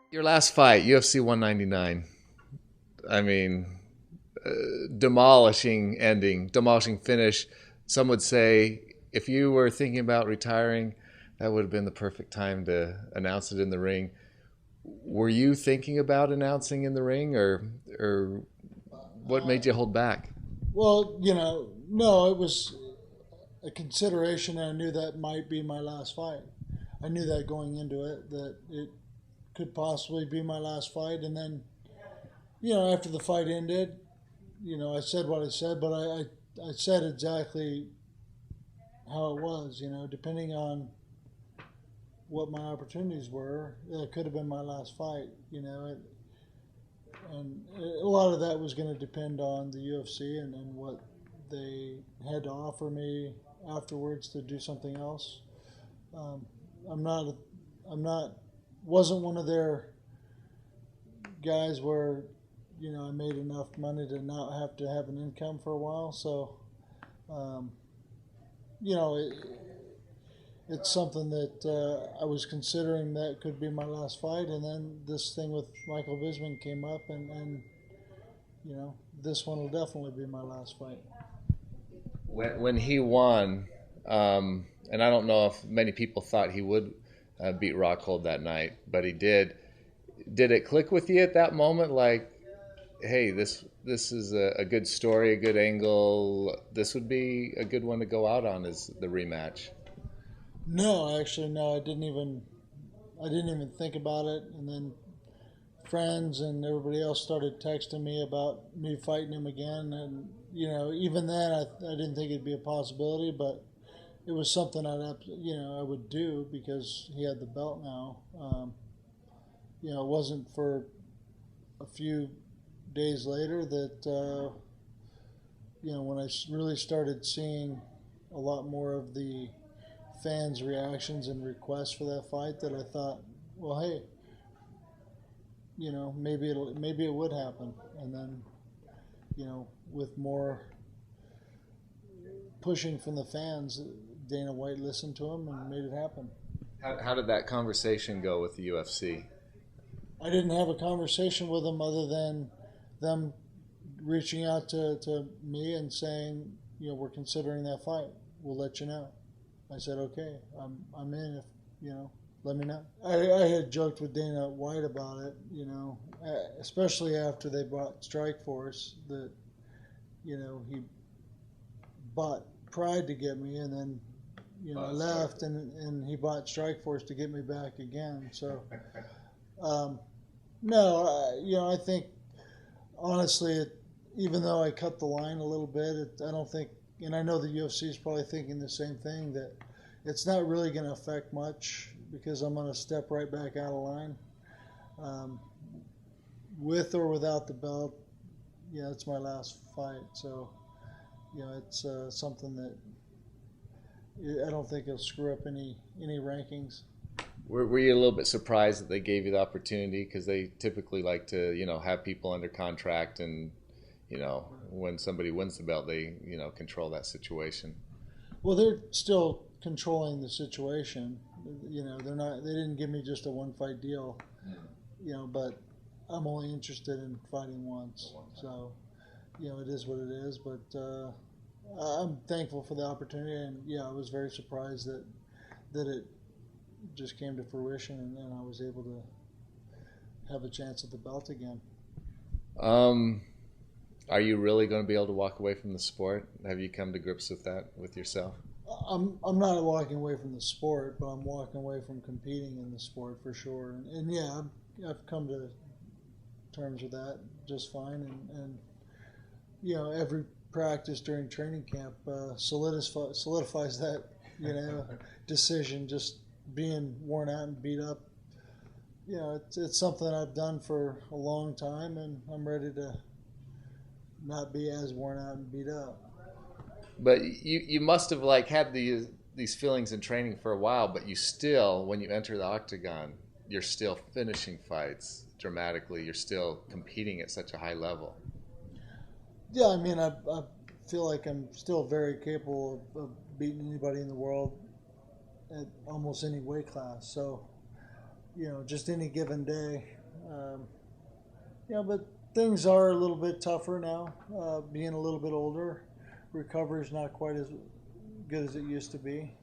Your last fight, UFC 199. I mean, demolishing ending, demolishing finish. Some would say if you were thinking about retiring, that would have been the perfect time to announce it in the ring. Were you thinking about announcing in the ring, or what Uh, made you hold back? well, no, it was a consideration. I knew that might be my last fight. I knew that going into it, that it could possibly be my last fight. And then, after the fight ended, I said what I said, but I said exactly how it was, depending on what my opportunities were. It could have been my last fight, and a lot of that was going to depend on the UFC and what they had to offer me afterwards to do something else. Um, I'm not, I'm not, wasn't one of their guys where, I made enough money to not have to have an income for a while. So, um, you know, it, it's something that I was considering that could be my last fight. And then this thing with Michael Bisping came up, and this one will definitely be my last fight. When he won, and I don't know if many people thought he would beat Rockhold that night, but he did. Did it click with you at that moment? Like, hey, this is a good story, a good angle. This would be a good one to go out on is the rematch. No, actually, no. I didn't even think about it. And then friends and everybody else started texting me about me fighting him again. And even then, I didn't think it'd be a possibility, but it was something I would do because he had the belt now. It wasn't for a few days later that when I really started seeing a lot more of the fans' reactions and requests for that fight, that I thought, well, hey, maybe it would happen. And then with more pushing from the fans, Dana White listened to him and made it happen. How did that conversation go with the UFC? I didn't have a conversation with them other than them reaching out to me and saying, we're considering that fight. We'll let you know. I said, okay, I'm in if, let me know. I had joked with Dana White about it, especially after they bought Strikeforce, that, he bought Pride to get me, and then, I left, and he bought Strikeforce to get me back again. So, um, no, I think honestly, even though I cut the line a little bit, I don't think, and I know the UFC is probably thinking the same thing, that it's not really going to affect much because I'm going to step right back out of line. Um, with or without the belt, yeah, it's my last fight. So, it's something that I don't think it'll screw up any rankings. Were you a little bit surprised that they gave you the opportunity? Because they typically like to, have people under contract, and when somebody wins the belt, they, control that situation. Well, they're still controlling the situation. They're not. They didn't give me just a one fight deal. But I'm only interested in fighting once. So, it is what it is. But I'm thankful for the opportunity, and yeah, I was very surprised that it just came to fruition, and I was able to have a chance at the belt again. Um, are you really going to be able to walk away from the sport? Have you come to grips with that with yourself? I'm not walking away from the sport, but I'm walking away from competing in the sport for sure. And yeah, I've come to terms with that just fine. And every practice during training camp solidifies that you know decision. Just being worn out and beat up. It's something I've done for a long time, and I'm ready to not be as worn out and beat up. But you must have like had these feelings in training for a while, but you still, when you enter the octagon, you're still finishing fights dramatically. You're still competing at such a high level. Yeah, I mean, I feel like I'm still very capable of beating anybody in the world at almost any weight class. So, just any given day. But things are a little bit tougher now. Being a little bit older, recovery is not quite as good as it used to be.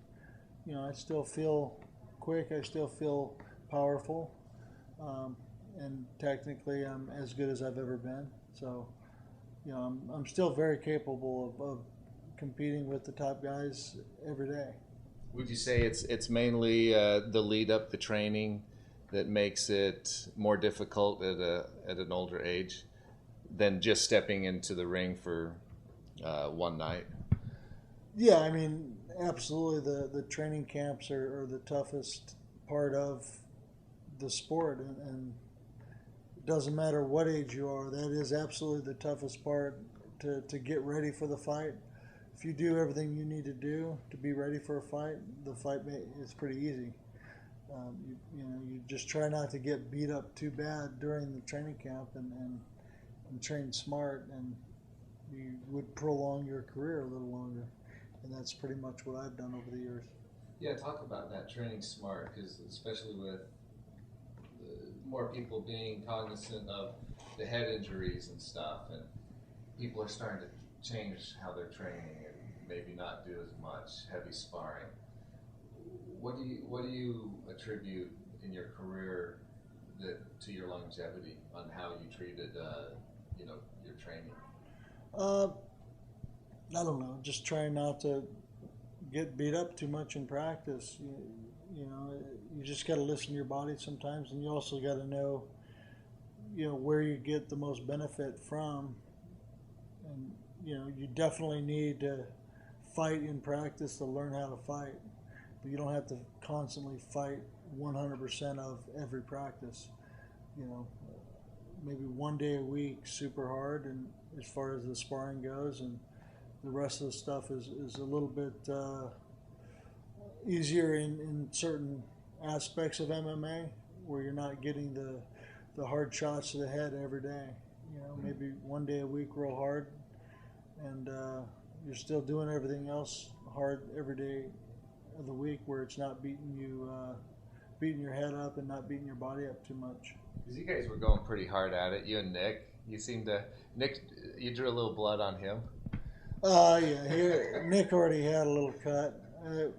I still feel quick. I still feel powerful, and technically, I'm as good as I've ever been. So, I'm still very capable of competing with the top guys every day. Would you say it's mainly the lead up, the training, that makes it more difficult at an older age than just stepping into the ring for one night? Yeah, I mean, absolutely. The training camps are the toughest part of the sport, and it doesn't matter what age you are. That is absolutely the toughest part to get ready for the fight. If you do everything you need to do to be ready for a fight, the fight is pretty easy. You just try not to get beat up too bad during the training camp, and train smart, and you would prolong your career a little longer. And that's pretty much what I've done over the years. Yeah, talk about that, training smart, because especially with more people being cognizant of the head injuries and stuff, and people are starting to change how they're training and maybe not do as much heavy sparring. What do you attribute in your career to your longevity on how you treated your training? I don't know. Just trying not to get beat up too much in practice. You just got to listen to your body sometimes, and you also got to know, where you get the most benefit from. And you definitely need to fight in practice to learn how to fight, but you don't have to constantly fight 100% of every practice. Maybe one day a week, super hard, and as far as the sparring goes, and the rest of the stuff is a little bit easier in certain aspects of MMA, where you're not getting the hard shots to the head every day. Maybe one day a week real hard, and you're still doing everything else hard every day of the week, where it's not beating your head up and not beating your body up too much. Because you guys were going pretty hard at it, you and Nick. Nick, you drew a little blood on him. Nick already had a little cut. It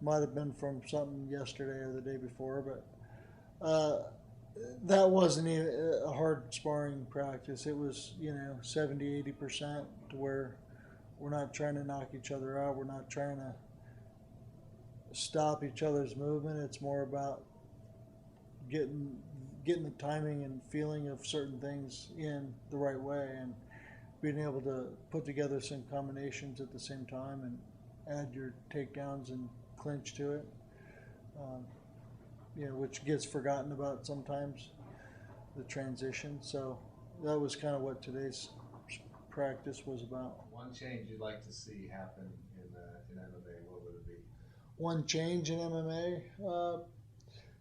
might have been from something yesterday or the day before, but that wasn't even a hard sparring practice. It was 70-80%, to where we're not trying to knock each other out. We're not trying to stop each other's movement. It's more about getting the timing and feeling of certain things in the right way, and being able to put together some combinations at the same time and add your takedowns and clinch to it, which gets forgotten about sometimes, the transition. So that was kind of what today's practice was about. One change you'd like to see happen in MMA, what would it be? One change in MMA,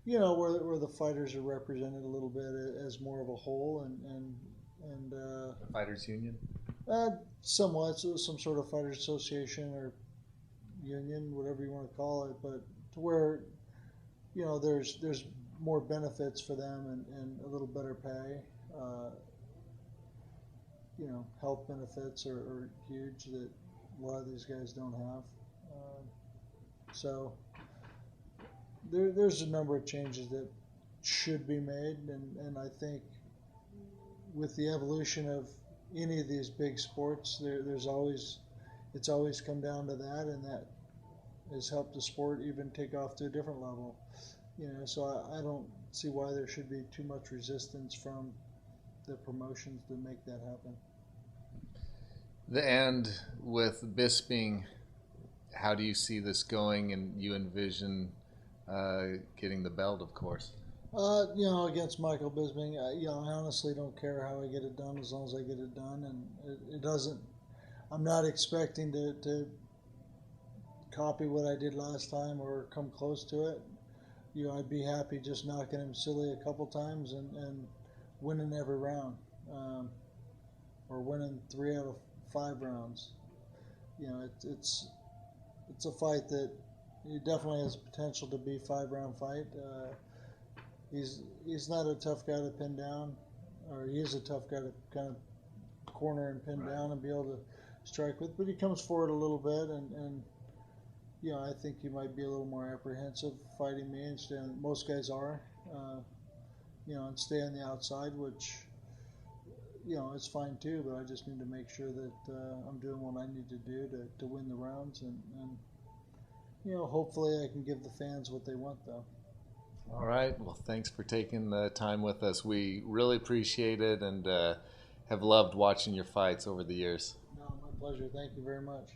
where the fighters are represented a little bit as more of a whole, and the fighters union. Somewhat, so some sort of fighters association or union, whatever you want to call it, but to where there's more benefits for them, and a little better pay. Health benefits are huge that a lot of these guys don't have. So there's a number of changes that should be made, and I think with the evolution of any of these big sports, it's always come down to that, and that has helped the sport even take off to a different level. So I don't see why there should be too much resistance from the promotions to make that happen. The end with Bisping, how do you see this going, and you envision getting the belt, of course? Against Michael Bisping, I honestly don't care how I get it done, as long as I get it done, and it doesn't. I'm not expecting to copy what I did last time or come close to it. I'd be happy just knocking him silly a couple times and winning every round, or winning 3 out of 5 rounds. It's a fight that it definitely has potential to be a 5-round fight. he's not a tough guy to pin down, or he is a tough guy to kind of corner and pin down and be able to strike with. But he comes forward a little bit, and I think he might be a little more apprehensive fighting me, and most guys are, and stay on the outside, which it's fine too. But I just need to make sure that I'm doing what I need to do to win the rounds, and hopefully I can give the fans what they want, though. All right. Well, thanks for taking the time with us. We really appreciate it, and have loved watching your fights over the years. No, my pleasure. Thank you very much.